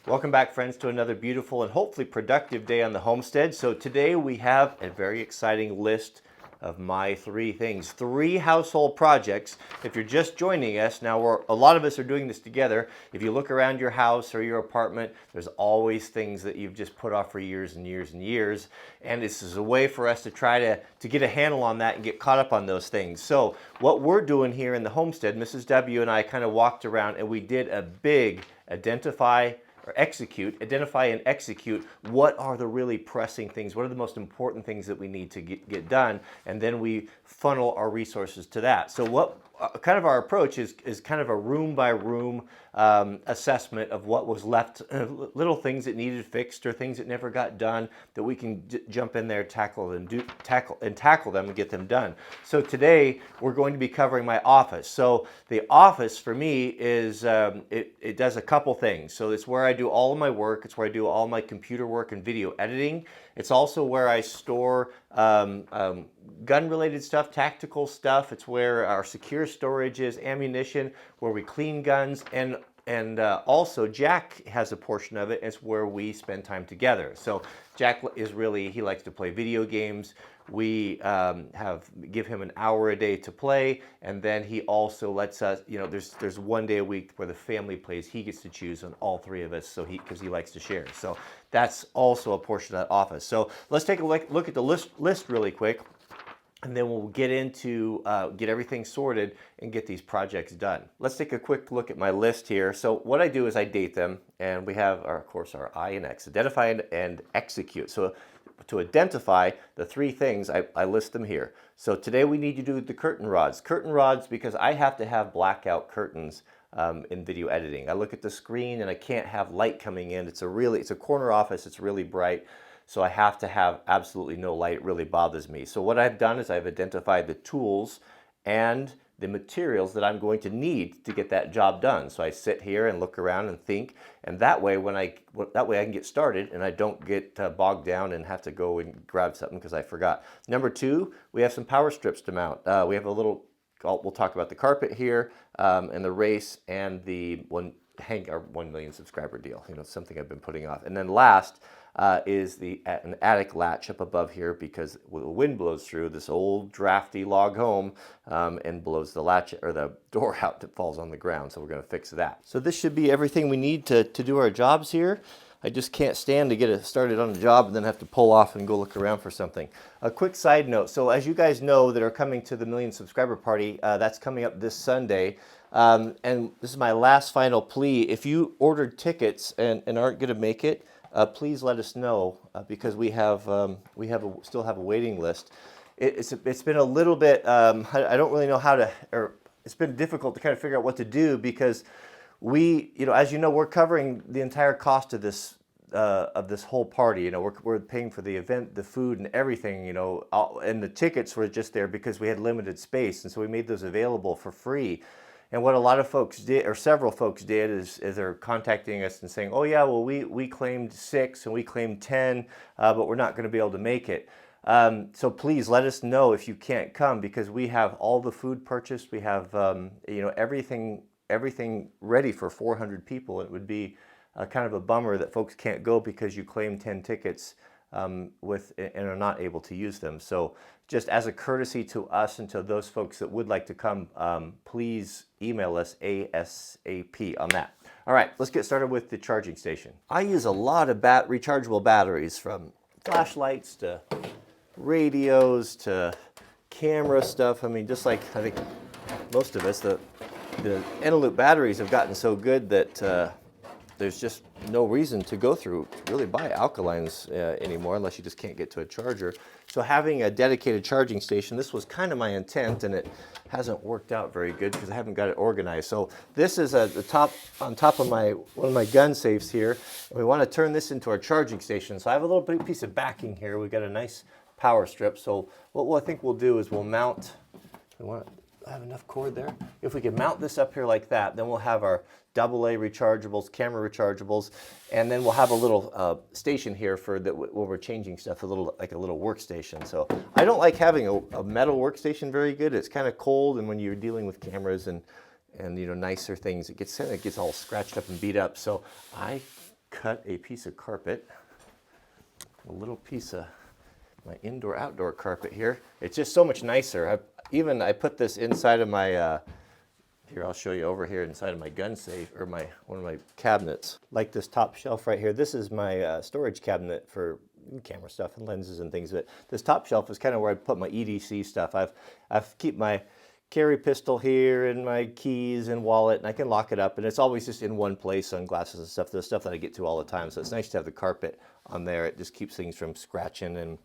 Welcome back, friends, to another beautiful and hopefully productive day on the homestead. So today we have a very exciting list of my three things, three household projects. If you're just joining us, now a lot of us are doing this together. If you look around your house or your apartment, there's always things that you've just put off for years and years and years. And this is a way for us to try to get a handle on that and get caught up on those things. So what we're doing here in the homestead, Mrs. W and I kind of walked around and we did a big identify and execute what are the really pressing things, what are the most important things that we need to get done, and then we funnel our resources to that. So what kind of our approach is kind of a room by room assessment of what was left, little things that needed fixed or things that never got done that we can jump in there, tackle them and get them done. So today we're going to be covering my office. So the office for me is it does a couple things. So it's where I do all of my work. It's where I do all my computer work and video editing. It's also where I store gun-related stuff, tactical stuff. It's where our secure storage is, ammunition, where we clean guns, and also Jack has a portion of it. It's where we spend time together. So Jack is really, he likes to play video games. We give him an hour a day to play, and then he also lets us, there's one day a week where the family plays. He gets to choose on all three of us, because he likes to share. So that's also a portion of that office. So let's take a look at the list really quick, and then we'll get into get everything sorted and get these projects done. Let's take a quick look at my list here. So what I do is I date them, and we have, of course, our I and X, identify and execute. So to identify the three things, I list them here. So today we need to do the curtain rods. Curtain rods because I have to have blackout curtains in video editing. I look at the screen and I can't have light coming in. It's a corner office. It's really bright. So I have to have absolutely no light. It really bothers me. So what I've done is I've identified the tools and the materials that I'm going to need to get that job done. So I sit here and look around and think, and that way I can get started and I don't get bogged down and have to go and grab something because I forgot. Number two, we have some power strips to mount. We have we'll talk about the carpet here and the race and our 1 million subscriber deal. Something I've been putting off. And then last is an attic latch up above here because the wind blows through this old drafty log home and blows the latch or the door out that falls on the ground. So we're going to fix that. So this should be everything we need to do our jobs here. I just can't stand to get it started on a job and then have to pull off and go look around for something. A quick side note. So as you guys know that are coming to the million subscriber party, that's coming up this Sunday. And this is my last final plea. If you ordered tickets and aren't going to make it, please let us know because we still have a waiting list. It's been a little bit, I don't really know it's been difficult to kind of figure out what to do because as you know, we're covering the entire cost of this whole party. We're paying for the event, the food, and everything. And the tickets were just there because we had limited space, and so we made those available for free. And what a lot of folks did, or several folks did, is they're contacting us and saying, "Oh yeah, well we claimed 6 and we claimed 10, but we're not going to be able to make it." So please let us know if you can't come because we have all the food purchased. We have everything ready for 400 people. It would be kind of a bummer that folks can't go because you claim 10 tickets and are not able to use them. So just as a courtesy to us and to those folks that would like to come, please email us ASAP on that. All right, let's get started with the charging station. I use a lot of rechargeable batteries, from flashlights to radios to camera stuff. I mean, just like I think most of us, the Eneloop batteries have gotten so good that there's just no reason to go through really buy alkalines anymore unless you just can't get to a charger. So having a dedicated charging station, this was kind of my intent, and it hasn't worked out very good because I haven't got it organized. So this is on top of one of my gun safes here. And we want to turn this into our charging station. So I have a little piece of backing here. We've got a nice power strip. So what I think we'll do is we'll mount. I have enough cord there. If we can mount this up here like that, then we'll have our AA rechargeables, camera rechargeables, and then we'll have a little station here for that where we're changing stuff, like a little workstation. So I don't like having a metal workstation very good. It's kind of cold, and when you're dealing with cameras and nicer things, it gets all scratched up and beat up. So I cut a piece of carpet, a little piece of my indoor-outdoor carpet here. It's just so much nicer. I put this inside of my, here I'll show you over here inside of my gun safe, or one of my cabinets. Like this top shelf right here, this is my storage cabinet for camera stuff and lenses and things. But this top shelf is kind of where I put my EDC stuff. I've keep my carry pistol here and my keys and wallet, and I can lock it up, and it's always just in one place, sunglasses and stuff, the stuff that I get to all the time. So it's nice to have the carpet on there. It just keeps things from scratching and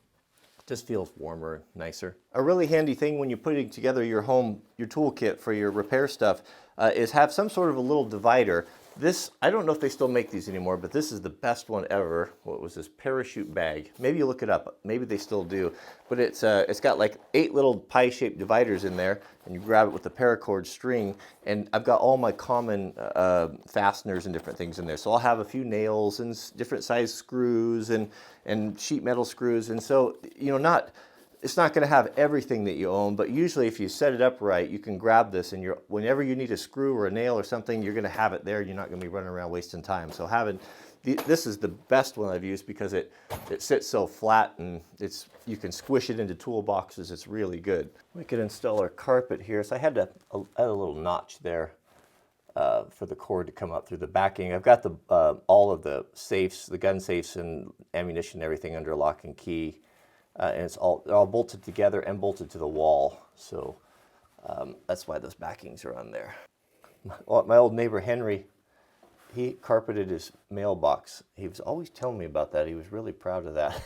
just feels warmer and nicer. A really handy thing when you're putting together your toolkit for your repair stuff is have some sort of a little divider. This, I don't know if they still make these anymore, but this is the best one ever. What was this? Parachute bag. Maybe you look it up. Maybe they still do. But it's got like 8 little pie-shaped dividers in there, and you grab it with the paracord string. And I've got all my common fasteners and different things in there. So I'll have a few nails and different size screws and sheet metal screws. And so, you know, it's not going to have everything that you own, but usually if you set it up right, you can grab this, and whenever you need a screw or a nail or something, you're going to have it there. You're not going to be running around wasting time. So this is the best one I've used because it sits so flat, and you can squish it into toolboxes. It's really good. We could install our carpet here. So I had a little notch there for the cord to come up through the backing. I've got all of the safes, the gun safes and ammunition and everything under lock and key. And they're all bolted together and bolted to the wall. So that's why those backings are on there. My old neighbor Henry, he carpeted his mailbox. He was always telling me about that. He was really proud of that.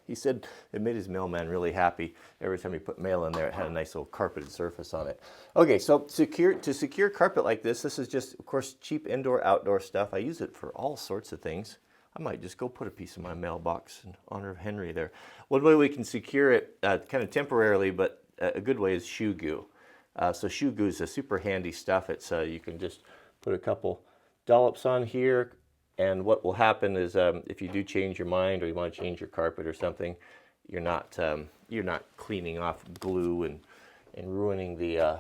He said it made his mailman really happy. Every time he put mail in there, it had a nice little carpeted surface on it. Okay, so to secure carpet like this is just, of course, cheap indoor-outdoor stuff. I use it for all sorts of things. I might just go put a piece in my mailbox in honor of Henry there. One way we can secure it kind of temporarily, but a good way is shoe goo. So shoe goo is a super handy stuff. You can just put a couple dollops on here, and what will happen is if you do change your mind or you want to change your carpet or something, you're not cleaning off glue and ruining the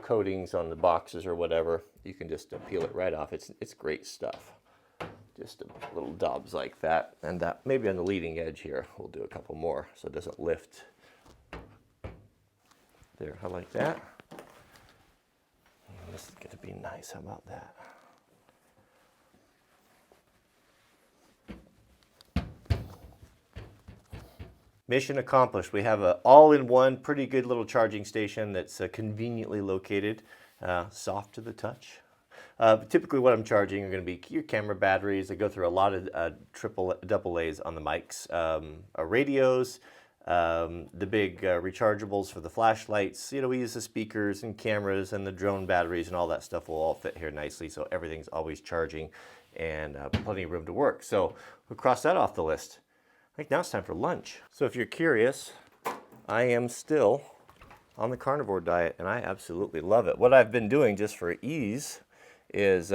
coatings on the boxes or whatever. You can just peel it right off. It's great stuff. Just little dobs like that, and maybe on the leading edge here we'll do a couple more so it doesn't lift. There, I like that. This is going to be nice. How about that? Mission accomplished. We have an all-in-one, pretty good little charging station that's conveniently located, soft to the touch. Typically what I'm charging are going to be your camera batteries. I go through a lot of double A's on the mics, radios, the big rechargeables for the flashlights. You know, we use the speakers and cameras and the drone batteries, and all that stuff will all fit here nicely, so everything's always charging and plenty of room to work. So we'll cross that off the list. I think now it's time for lunch. So if you're curious, I am still on the carnivore diet, and I absolutely love it. What I've been doing just for ease is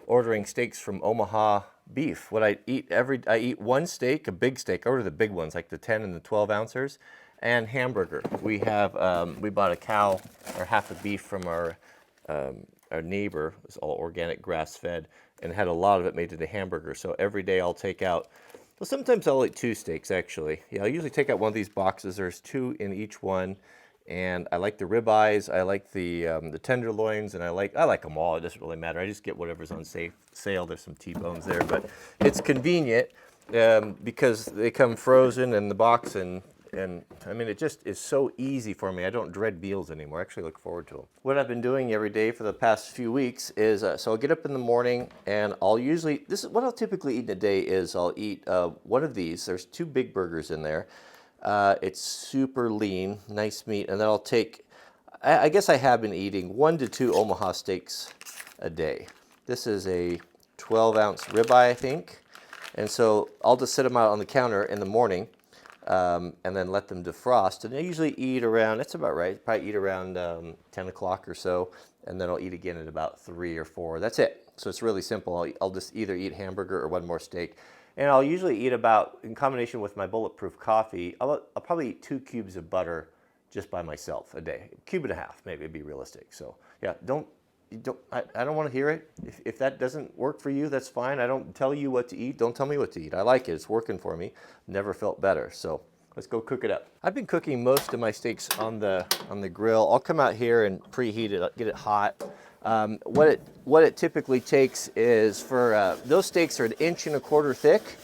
ordering steaks from Omaha Beef. What I eat one steak, a big steak, I order the big ones, like the 10 and the 12 ounces, and hamburger. We bought a cow or half a beef from our neighbor. It was all organic, grass-fed, and had a lot of it made into hamburger. So every day I'll take out, well, sometimes I'll eat 2 steaks actually. Yeah, I usually take out one of these boxes. There's 2 in each one. And I like the ribeyes, I like the tenderloins, and I like them all. It doesn't really matter. I just get whatever's on sale. There's some T-bones there, but it's convenient because they come frozen in the box, and I mean, it just is so easy for me. I don't dread meals anymore. I actually look forward to them. What I've been doing every day for the past few weeks is, so I'll get up in the morning, and what I'll typically eat in a day is I'll eat one of these. There's 2 big burgers in there. It's super lean, nice meat, and then I'll take, I guess I have been eating 1 to 2 Omaha steaks a day. This is a 12-ounce ribeye, I think, and so I'll just set them out on the counter in the morning and then let them defrost. And I usually eat around, that's about right, probably eat around 10 o'clock or so, and then I'll eat again at about 3 or 4. That's it. So it's really simple. I'll just either eat hamburger or 1 more steak. And I'll usually eat about, in combination with my bulletproof coffee, I'll probably eat 2 cubes of butter just by myself a day. 1.5 cubes, maybe, to be realistic. So yeah, I don't want to hear it. If that doesn't work for you, that's fine. I don't tell you what to eat. Don't tell me what to eat. I like it. It's working for me. Never felt better. So let's go cook it up. I've been cooking most of my steaks on the grill. I'll come out here and preheat it, get it hot. What it typically takes is for those steaks are 1 1/4 inches thick,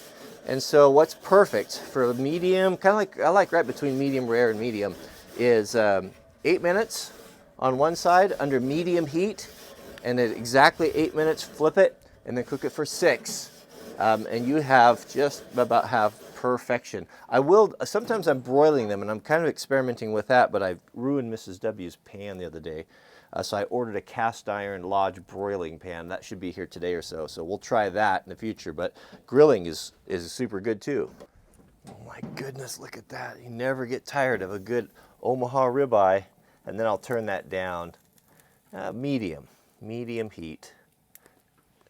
and so what's perfect for a medium, kind of like I like right between medium rare and medium, is 8 minutes on one side under medium heat, and at exactly 8 minutes, flip it, and then cook it for 6. And you have just about have perfection. Sometimes I'm broiling them, and I'm kind of experimenting with that, but I ruined Mrs. W's pan the other day. So I ordered a cast iron Lodge broiling pan. That should be here today or so. So we'll try that in the future, but grilling is super good too. Oh my goodness, look at that. You never get tired of a good Omaha ribeye. And then I'll turn that down medium heat.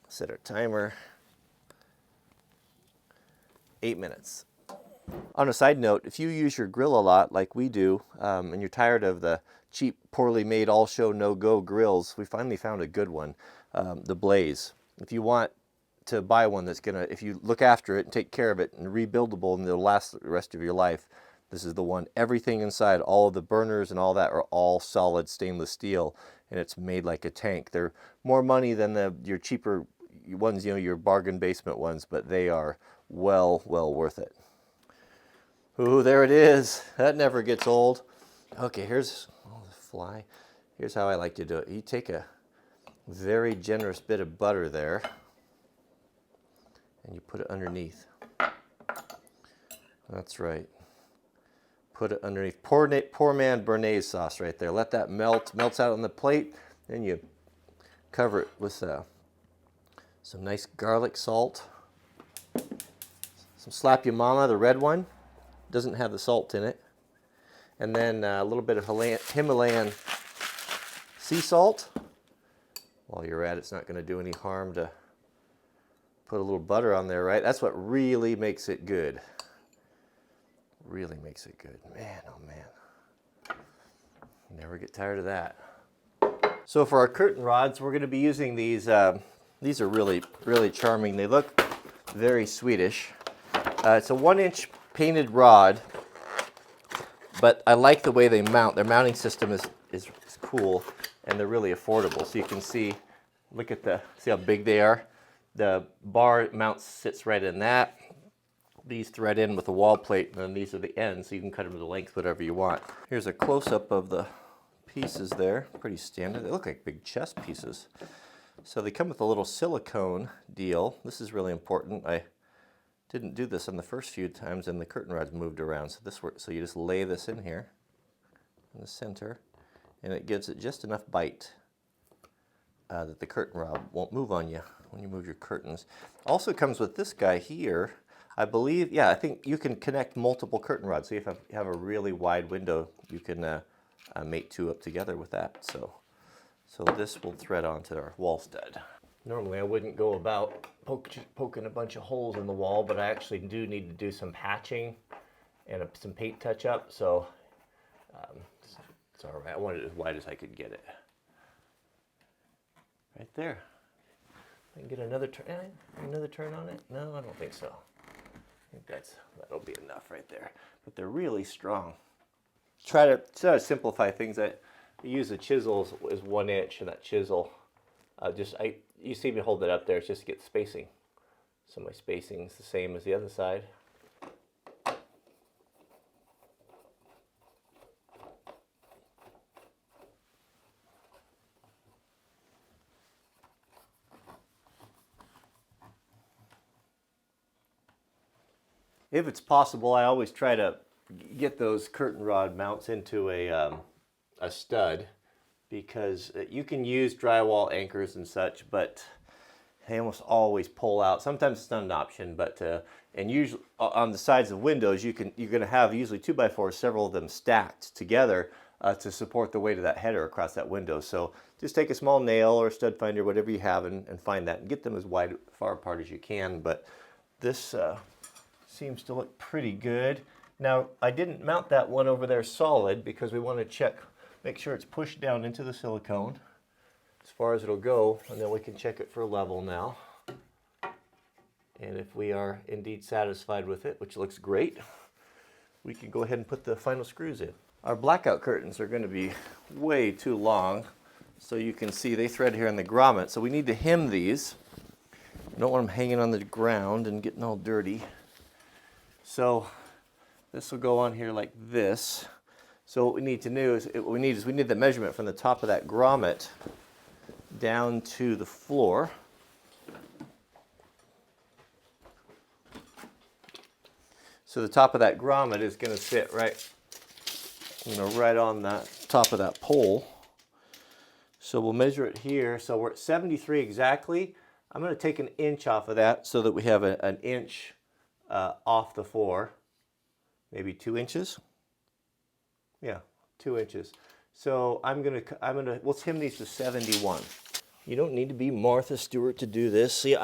Set our timer. 8 minutes. On a side note, if you use your grill a lot like we do, and you're tired of the cheap, poorly made, all show, no go grills, we finally found a good one, the Blaze. If you want to buy one that's gonna, if you look after it and take care of it and rebuildable and it'll last the rest of your life, this is the one. Everything inside, all of the burners and all that are all solid stainless steel, and it's made like a tank. They're more money than your cheaper ones, your bargain basement ones, but they are well worth it. Ooh, there it is. That never gets old. Okay, here's the fly. Here's how I like to do it. You take a very generous bit of butter there, and you put it underneath. That's right. Put it underneath. Poor man Béarnaise sauce right there. Let that melts out on the plate. Then you cover it with some nice garlic salt. Some Slap Ya Mama, the red one. Doesn't have the salt in it. And then a little bit of Himalayan sea salt. While you're at it, it's not going to do any harm to put a little butter on there, right? That's what really makes it good. Really makes it good. Man, oh man. Never get tired of that. So for our curtain rods, we're going to be using these. These are really charming. They look very Swedish. It's a 1-inch painted rod, but I like the way they mount. Their mounting system is cool, and they're really affordable. So you can see, see how big they are? The bar mount sits right in that. These thread in with a wall plate, and then these are the ends, so you can cut them to length, whatever you want. Here's a close-up of the pieces there. Pretty standard. They look like big chess pieces. So they come with a little silicone deal. This is really important. I didn't do this on the first few times, and the curtain rods moved around. So this works. So you just lay this in here, in the center, and it gives it just enough bite that the curtain rod won't move on you when you move your curtains. Also comes with this guy here. I believe, yeah, I think you can connect multiple curtain rods. So if you have a really wide window, you can mate 2 up together with that. So this will thread onto our wall stud. Normally I wouldn't go about poking a bunch of holes in the wall, but I actually do need to do some patching and some paint touch up. So it's all right. I want it as wide as I could get it. Right there. I can get another turn on it? No, I don't think so. I think that'll be enough right there. But they're really strong. Try to simplify things. I use a chisel as 1 inch, and that chisel, you see me hold it up there, it's just to get spacing. So my spacing is the same as the other side. If it's possible, I always try to get those curtain rod mounts into a stud, because you can use drywall anchors and such, but they almost always pull out. Sometimes it's not an option, but and usually on the sides of windows, you're going to have usually 2x4s, several of them stacked together to support the weight of that header across that window. So just take a small nail or a stud finder, whatever you have, and find that, and get them as far apart as you can. But this seems to look pretty good. Now, I didn't mount that one over there solid because we want to make sure it's pushed down into the silicone. as far as it'll go, and then we can check it for level now. And if we are indeed satisfied with it, which looks great, we can go ahead and put the final screws in. Our blackout curtains are going to be way too long, so you can see they thread here in the grommet, so we need to hem these. I don't want them hanging on the ground and getting all dirty. So this will go on here like this. So what we need to do is, we need the measurement from the top of that grommet down to the floor. So the top of that grommet is going to sit right, right on the top of that pole. So we'll measure it here. So we're at 73 exactly. I'm going to take an inch off of that so that we have an inch off the floor. Maybe 2 inches. Yeah, 2 inches. So we'll hem these to 71. You don't need to be Martha Stewart to do this. See,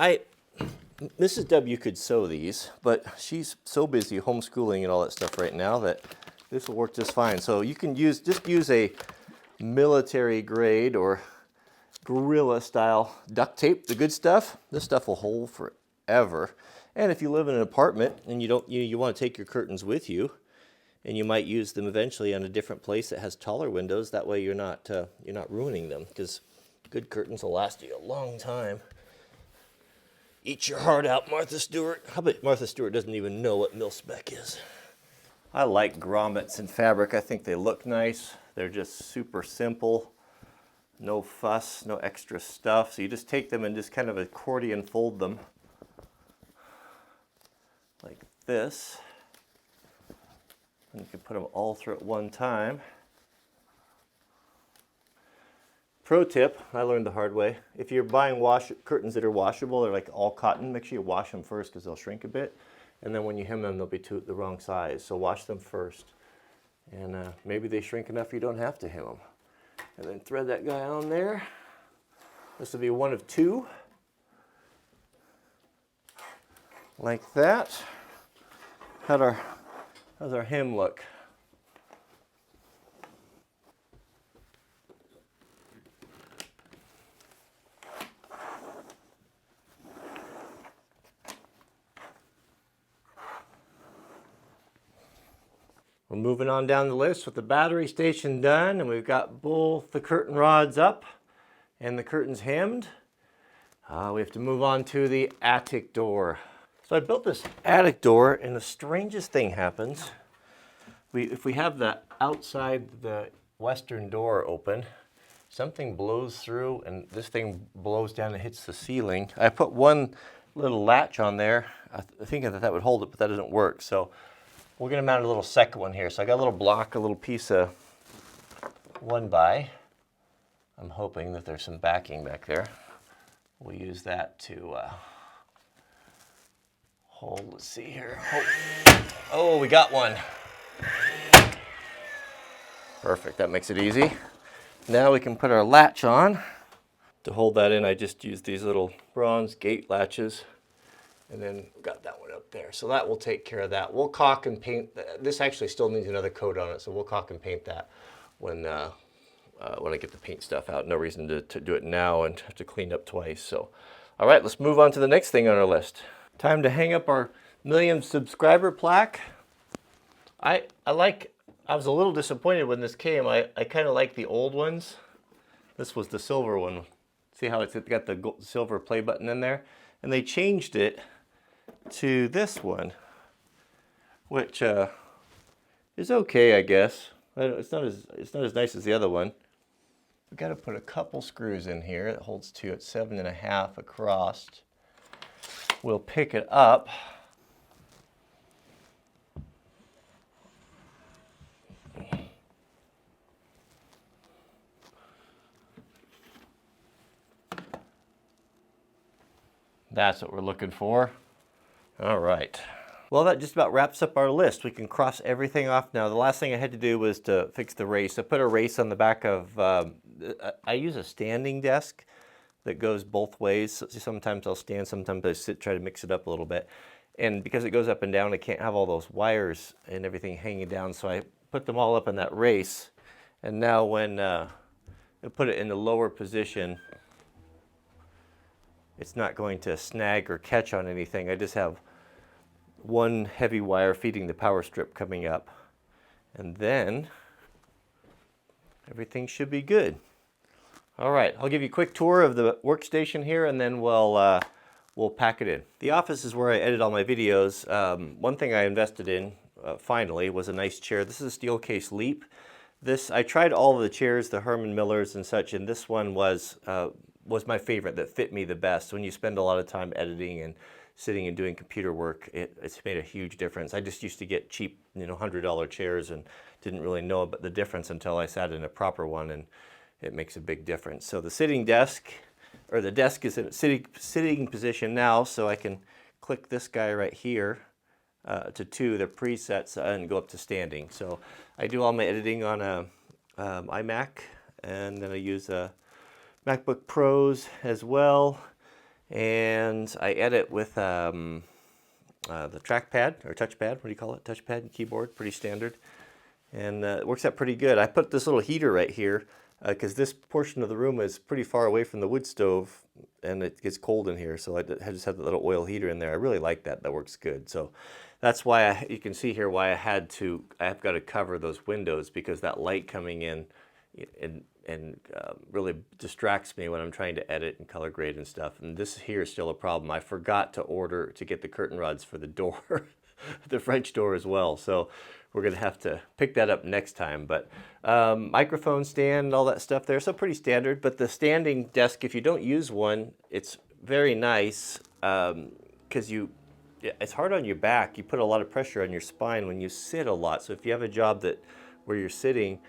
Mrs. W could sew these, but she's so busy homeschooling and all that stuff right now that this will work just fine. So you can just use a military grade or gorilla style duct tape, the good stuff. This stuff will hold forever. And if you live in an apartment and you want to take your curtains with you, and you might use them eventually on a different place that has taller windows, that way you're not ruining them, because good curtains will last you a long time. Eat your heart out, Martha Stewart. How about Martha Stewart doesn't even know what mil-spec is? I like grommets in fabric. I think they look nice. They're just super simple. No fuss, no extra stuff. So you just take them and just kind of accordion fold them like this. And you can put them all through at one time. Pro tip, I learned the hard way. If you're buying curtains that are washable, they're like all cotton, make sure you wash them first because they'll shrink a bit. And then when you hem them, they'll be the wrong size. So wash them first. And maybe they shrink enough you don't have to hem them. And then thread that guy on there. This will be one of two. Like that. How's our hem look? We're moving on down the list with the battery station done, and we've got both the curtain rods up and the curtains hemmed. We have to move on to the attic door. So I built this attic door, and the strangest thing happens. If we have the outside, the western door open, something blows through, and this thing blows down and hits the ceiling. I put one little latch on there, thinking that would hold it, but that doesn't work. So we're going to mount a little second one here. So I got a little block, a little piece of 1x. I'm hoping that there's some backing back there. We'll use that to hold. Let's see here. Oh, we got one. Perfect. That makes it easy. Now we can put our latch on. To hold that in, I just used these little bronze gate latches. And then got that one up there. So that will take care of that. We'll caulk and paint. This actually still needs another coat on it, so we'll caulk and paint that when I get the paint stuff out. No reason to do it now and have to clean up twice. So, all right, let's move on to the next thing on our list. Time to hang up our 1,000,000 subscriber plaque. I was a little disappointed when this came. I kind of like the old ones. This was the silver one. See how it's got the silver play button in there? And they changed it to this one, which is okay, I guess. It's not as nice as the other one. We've got to put a couple screws in here. It holds two at 7.5 across. We'll pick it up. That's what we're looking for. All right. Well, that just about wraps up our list. We can cross everything off now. The last thing I had to do was to fix the race. I put a race on the back of, I use a standing desk that goes both ways. So sometimes I'll stand, sometimes I sit, try to mix it up a little bit. And because it goes up and down, I can't have all those wires and everything hanging down. So I put them all up in that race. And now when I put it in the lower position, it's not going to snag or catch on anything. I just have one heavy wire feeding the power strip coming up, and then everything should be good. All right, I'll give you a quick tour of the workstation here, and then we'll pack it in. The office is where I edit all my videos. One thing I invested in finally was a nice chair. This is a Steelcase Leap. I tried all of the chairs, the Herman Millers and such, and this one was my favorite, that fit me the best. When you spend a lot of time editing and sitting and doing computer work, it's made a huge difference. I just used to get cheap, $100 chairs and didn't really know about the difference until I sat in a proper one, and it makes a big difference. So the sitting desk, or the desk is in a sitting position now, so I can click this guy right here to 2, the presets, and go up to standing. So I do all my editing on a iMac, and then I use MacBook Pros as well, and I edit with the trackpad, or touchpad, what do you call it? Touchpad and keyboard, pretty standard, and it works out pretty good. I put this little heater right here because this portion of the room is pretty far away from the wood stove, and it gets cold in here, so I just have the little oil heater in there. I really like that. That works good. So that's why you can see here why I've got to cover those windows, because that light coming in and really distracts me when I'm trying to edit and color grade and stuff. And this here is still a problem. I forgot to get the curtain rods for the door, the French door as well. So we're gonna have to pick that up next time. But microphone stand, all that stuff there, so pretty standard. But the standing desk, if you don't use one, it's very nice because it's hard on your back. You put a lot of pressure on your spine when you sit a lot. So if you have a job where you're sitting,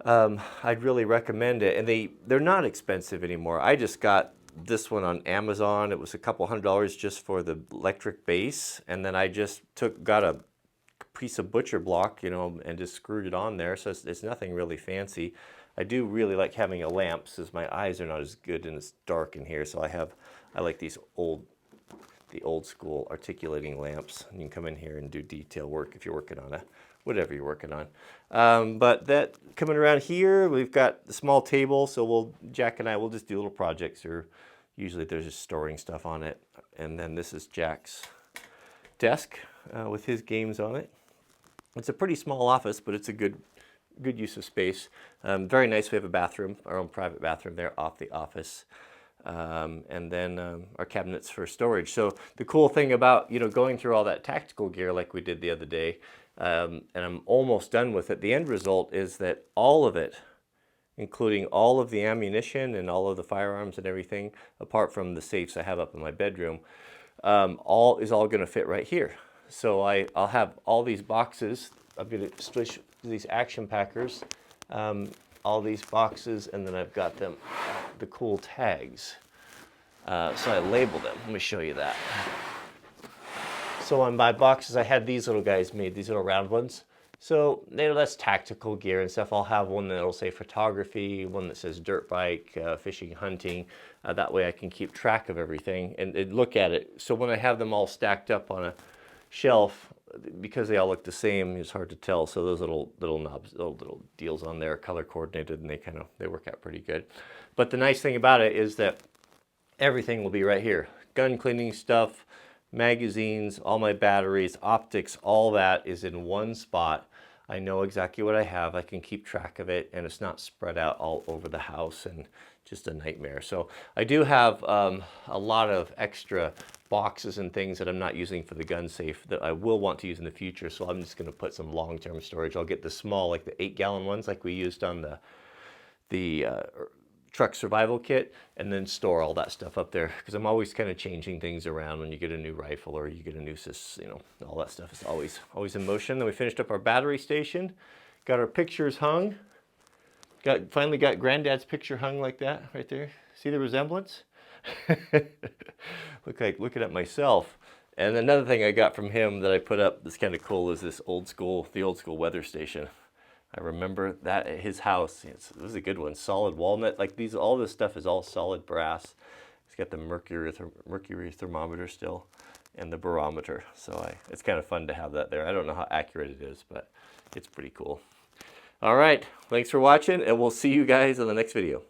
I'd really recommend it. And they're not expensive anymore. I just got this one on Amazon. It was a couple $100 just for the electric base, and then I just got a piece of butcher block, and just screwed it on there. So it's nothing really fancy. I do really like having a lamp, since my eyes are not as good and it's dark in here. So I like the old school articulating lamps. You can come in here and do detail work if you're working on whatever you're working on. But that coming around here, we've got the small table. So Jack and I will just do little projects, or usually there's just storing stuff on it. And then this is Jack's desk with his games on it. It's a pretty small office, but it's a good use of space. Very nice. We have a bathroom, our own private bathroom there off the office. And then our cabinets for storage. So the cool thing about going through all that tactical gear like we did the other day, and I'm almost done with it, the end result is that all of it, including all of the ammunition and all of the firearms and everything, apart from the safes I have up in my bedroom, all going to fit right here. So I'll have all these boxes. I'm going to switch these action packers, all these boxes, and then I've got them, the cool tags. So I label them. Let me show you that. So on my boxes, I had these little guys made, these little round ones. So that's tactical gear and stuff. I'll have one that'll say photography, one that says dirt bike, fishing, hunting. That way I can keep track of everything and look at it. So when I have them all stacked up on a shelf, because they all look the same, it's hard to tell. So those little knobs, little deals on there, color coordinated, and they work out pretty good. But the nice thing about it is that everything will be right here. Gun cleaning stuff, magazines, all my batteries, optics, all that is in one spot. I know exactly what I have. I can keep track of it, and it's not spread out all over the house and just a nightmare. So I do have a lot of extra boxes and things that I'm not using for the gun safe that I will want to use in the future. So I'm just going to put some long-term storage. I'll get the small, like the 8-gallon ones like we used on the truck survival kit, and then store all that stuff up there, because I'm always kind of changing things around when you get a new rifle or you get a new all that stuff is always in motion. Then we finished up our battery station, got our pictures hung, finally got Granddad's picture hung like that right there. See the resemblance? Looking at myself. And another thing I got from him that I put up that's kind of cool is the old school weather station. I remember that at his house. It was a good one. Solid walnut. All this stuff is all solid brass. It's got the mercury thermometer still, and the barometer. So it's kind of fun to have that there. I don't know how accurate it is, but it's pretty cool. All right, thanks for watching, and we'll see you guys in the next video.